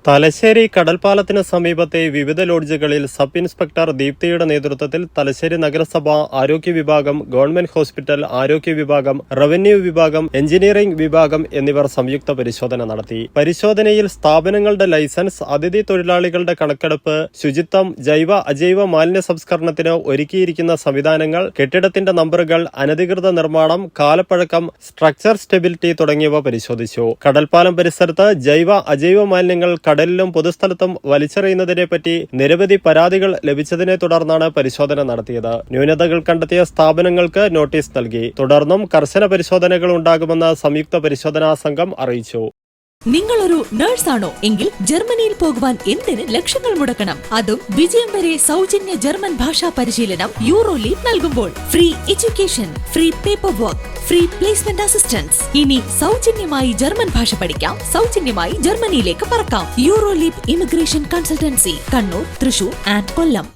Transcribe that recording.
തലശ്ശേരി കടൽപ്പാലത്തിന് സമീപത്തെ വിവിധ ലോഡ്ജുകളിൽ sub inspector ദീപ്തിയുടെ നേതൃത്വത്തിൽ തലശ്ശേരി നഗരസഭ ആരോഗ്യ വിഭാഗം, ഗവൺമെന്റ് ഹോസ്പിറ്റൽ ആരോഗ്യ വിഭാഗം, റവന്യൂ വിഭാഗം, എഞ്ചിനീയറിംഗ് വിഭാഗം എന്നിവർ സംയുക്ത പരിശോധന നടത്തി. പരിശോധനയിൽ സ്ഥാപനങ്ങളുടെ ലൈസൻസ്, അതിഥി തൊഴിലാളികളുടെ കണക്കെടുപ്പ്, ശുചിത്വം, ജൈവ അജൈവ മാലിന്യ സംസ്കരണത്തിന് ഒരുക്കിയിരിക്കുന്ന സംവിധാനങ്ങൾ, കെട്ടിടത്തിന്റെ നമ്പറുകൾ, അനധികൃത നിർമ്മാണം, കാലപ്പഴക്കം, സ്ട്രക്ചർ സ്റ്റെബിലിറ്റി തുടങ്ങിയവ പരിശോധിച്ചു. കടൽപ്പാലം പരിസരത്ത് ജൈവ അജൈവ മാലിന്യങ്ങൾ കടലിലും പൊതുസ്ഥലത്തും വലിച്ചെറിയുന്നതിനെപ്പറ്റി നിരവധി പരാതികൾ ലഭിച്ചതിനെ തുടർന്നാണ് പരിശോധന നടത്തിയത്. ന്യൂനതകൾ കണ്ടെത്തിയ സ്ഥാപനങ്ങൾക്ക് നോട്ടീസ് നൽകി. തുടർന്നും കർശന പരിശോധനകൾ ഉണ്ടാകുമെന്ന് സംയുക്ത പരിശോധനാ സംഘം അറിയിച്ചു. നിങ്ങളൊരു നഴ്സാണോ എങ്കിൽ ജർമ്മനിയിൽ പോകുവാൻ എന്തിന് ലക്ഷങ്ങൾ മുടക്കണം? അതും വിജയം വരെ സൗജന്യ ജർമ്മൻ ഭാഷാ പരിശീലനം യൂറോലീപ് നൽകുമ്പോൾ. Free education, free paper work, free placement assistance. ഇനി സൗജന്യമായി ജർമ്മൻ ഭാഷ പഠിക്കാം, സൗജന്യമായി ജർമ്മനിയിലേക്ക് പറക്കാം. Euroleap immigration consultancy, Kannur, Thrissur and Kollam.